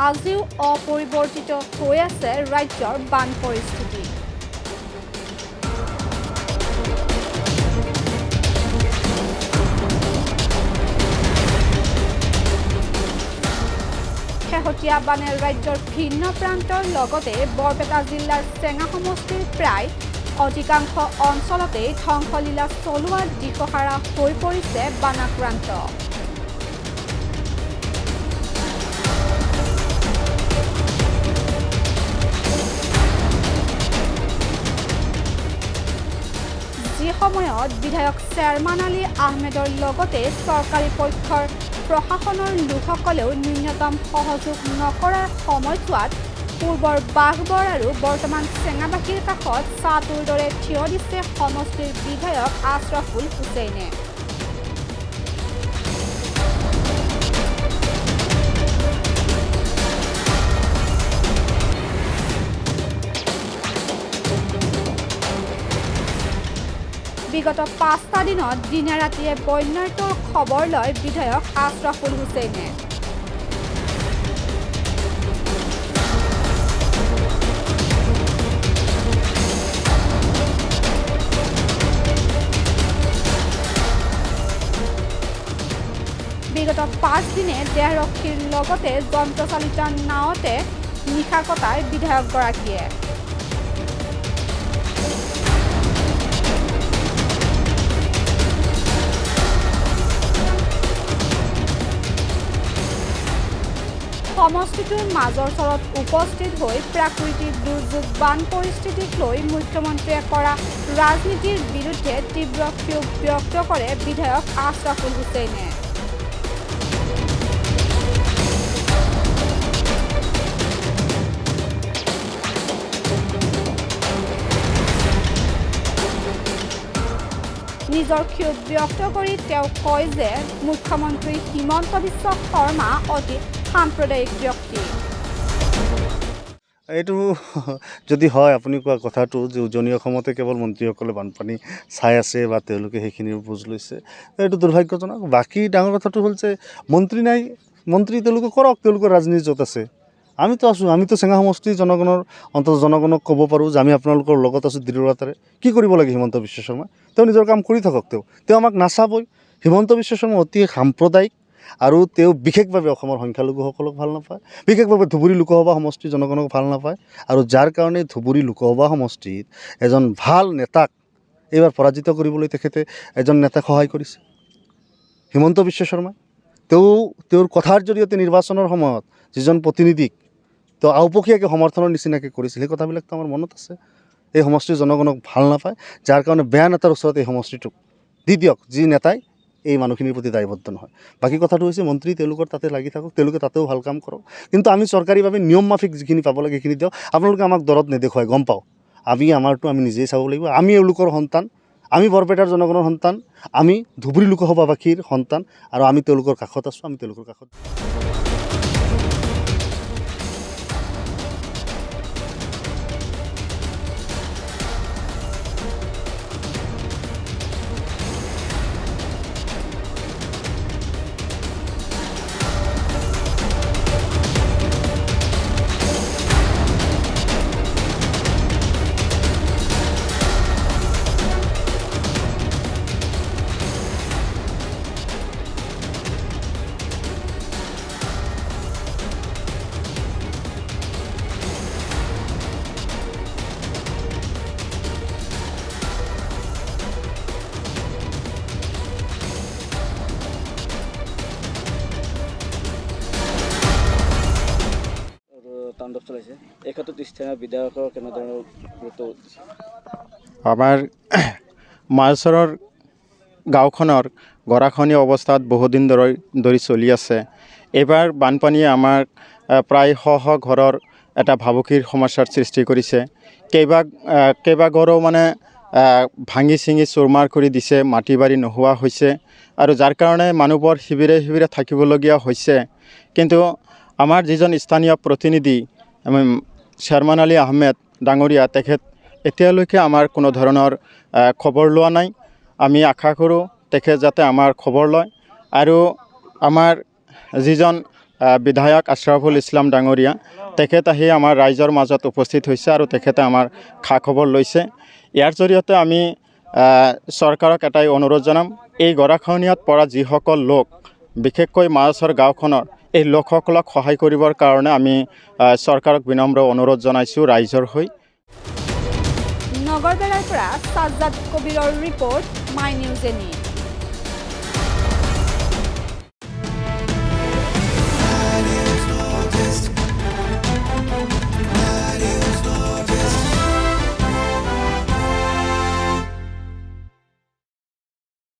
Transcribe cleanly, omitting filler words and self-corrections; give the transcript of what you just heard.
আজিও অপৰিৱৰ্তিত হৈ আছে ৰাজ্যৰ বান পৰিস্থিতি। শেহতীয়া বানে ৰাজ্যৰ ভিন্ন প্ৰান্তৰ লগতে বৰপেটা জিলাৰ চেঙা সমষ্টিৰ প্ৰায় অধিকাংশ অঞ্চলতেই ধ্বংসলীলা চলোৱাৰ দিশহাৰা হৈ পৰিছে বানাক্ৰান্ত। যি সময়ত বিধায়ক চেয়াৰমান আলী আহমেদৰ লগতে চৰকাৰী পক্ষৰ প্ৰশাসনৰ লোকসকলেও ন্যূনতম সহযোগ নকৰাৰ সময়ছোৱাত পূৰ্বৰ বাঘবৰ আৰু বৰ্তমান চেঙাবাসীৰ কাষত ছাতুৰ দৰে থিয় দিছে সমষ্টিৰ বিধায়ক আশ্ৰাফুল হুছেইনে। বিগত ৫টা দিনত দিনে ৰাতিয়ে বন্যাৰ খবৰ লয় বিধায়ক আশ্ৰাফুল হুছেইনে। বিগত ৫ দিনে দেহৰক্ষীৰ লগতে যন্ত্ৰচালিত নাৱতে নিশা কটায় বিধায়কগৰাকীয়ে। সমষ্টিটোৰ মাজৰ চৰত উপস্থিত হৈ প্ৰাকৃতিক দুৰ্যোগ বান পৰিস্থিতিক লৈ মুখ্যমন্ত্ৰীয়ে কৰা ৰাজনীতিৰ বিৰুদ্ধে তীব্ৰ ক্ষোভ ব্যক্ত কৰে বিধায়ক আশ্ৰাফুল হুছেইনে। নিজৰ ক্ষোভ ব্যক্ত কৰি তেওঁ কয় যে মুখ্যমন্ত্ৰী হিমন্ত বিশ্ব শৰ্মা অতি সাম্প্ৰদায়িক ব্যক্তি। এইটো যদি হয় আপুনি কোৱা কথাটো যে উজনি অসমতে কেৱল মন্ত্ৰীসকলে বানপানী চাই আছে বা তেওঁলোকে সেইখিনিৰ বুজ লৈছে, এইটো দুৰ্ভাগ্যজনক। বাকী ডাঙৰ কথাটো হ'ল যে মন্ত্ৰী নাই, মন্ত্ৰী তেওঁলোকে কৰক, তেওঁলোকৰ ৰাজনীতি য'ত আছে। আমিতো আছোঁ, আমিতো চেঙা সমষ্টিৰ জনগণৰ অন্তত জনগণক ক'ব পাৰোঁ যে আমি আপোনালোকৰ লগত আছোঁ দৃঢ়তাৰে। কি কৰিব লাগে হিমন্ত বিশ্ব শৰ্মা? তেওঁ নিজৰ কাম কৰি থাকক। তেওঁ আমাক নাচাবই। হিমন্ত বিশ্ব শৰ্মা অতি সাম্প্ৰদায়িক আৰু তেওঁ বিশেষভাৱে অসমৰ সংখ্যালঘুসকলক ভাল নাপায়, বিশেষভাৱে ধুবুৰী লোকসভা সমষ্টিৰ জনগণক ভাল নাপায়। আৰু যাৰ কাৰণে ধুবুৰী লোকসভা সমষ্টিত এজন ভাল নেতাক এইবাৰ পৰাজিত কৰিবলৈ তেখেতে এজন নেতাক সহায় কৰিছে, হিমন্ত বিশ্ব শৰ্মাই। তেওঁৰ কথাৰ জৰিয়তে নিৰ্বাচনৰ সময়ত যিজন প্ৰতিনিধিক তেওঁ আওপকীয়াকৈ সমৰ্থনৰ নিচিনাকৈ কৰিছিল, সেই কথাবিলাকতো আমাৰ মনত আছে। এই সমষ্টিৰ জনগণক ভাল নাপায়, যাৰ কাৰণে বেয়া নেতাৰ ওচৰত এই সমষ্টিটোক দি দিয়ক, যি নেতাই এই মানুহখিনিৰ প্ৰতি দায়বদ্ধ নহয়। বাকী কথাটো হৈছে মন্ত্ৰী তেওঁলোকৰ তাতে লাগি থাকক, তেওঁলোকে তাতেও ভাল কাম কৰক, কিন্তু আমি চৰকাৰীভাৱে নিয়ম মাফিক যিখিনি পাব লাগে সেইখিনি দিয়ক। আপোনালোকে আমাক দৰত নেদেখুৱাই, গম পাওঁ। আমি নিজেই চাব লাগিব। আমি এওঁলোকৰ সন্তান, আমি বৰপেটাৰ জনগণৰ সন্তান, আমি ধুবুৰী লোকসভাবাসীৰ সন্তান, আৰু আমি তেওঁলোকৰ কাষত আছোঁ, আমি তেওঁলোকৰ কাষত। তাণ্ডৱ চলাইছে, এই ক্ষেত্ৰত স্থানীয় বিধায়কৰ কেনেধৰণৰ গুৰুত্ব দিছে? আমাৰ মালচৰৰ গাঁওখনৰ গৰাখহনীয়া অৱস্থাত বহুদিন ধৰি চলি আছে। এইবাৰ বানপানীয়ে আমাৰ প্ৰায় শ ঘৰৰ এটা ভাবুকিৰ সমস্যাৰ সৃষ্টি কৰিছে। কেইবা ঘৰো মানে ভাঙি চিঙি চুৰমাৰ কৰি দিছে, মাটি বাৰী নোহোৱা হৈছে, আৰু যাৰ কাৰণে মানুহবোৰ শিবিৰে শিবিৰে থাকিবলগীয়া হৈছে। কিন্তু আমাৰ যিজন স্থানীয় প্ৰতিনিধি চেয়াৰমান আলী আহমেদ ডাঙৰীয়া, তেখেত এতিয়ালৈকে আমাৰ কোনো ধৰণৰ খবৰ লোৱা নাই। আমি আশা কৰোঁ তেখেত যাতে আমাৰ খবৰ লয়, আৰু আমাৰ যিজন বিধায়ক আশ্ৰাফুল ইছলাম ডাঙৰীয়া তেখেত আহি আমাৰ ৰাইজৰ মাজত উপস্থিত হৈছে আৰু তেখেতে আমাৰ খা খবৰ লৈছে। ইয়াৰ জৰিয়তে আমি চৰকাৰক এটাই অনুৰোধ জনাম, এই গৰাখহনীয়াত পৰা যিসকল লোক, বিশেষকৈ মাছৰ গাঁওখনৰ এই লোকসকলক সহায় কৰিবৰ কাৰণে আমি চৰকাৰক বিনম্ৰ অনুৰোধ জনাইছোঁ ৰাইজৰ হৈ। নগৰবেৰাৰ পৰা Sajjad কবিৰৰ report, my news any.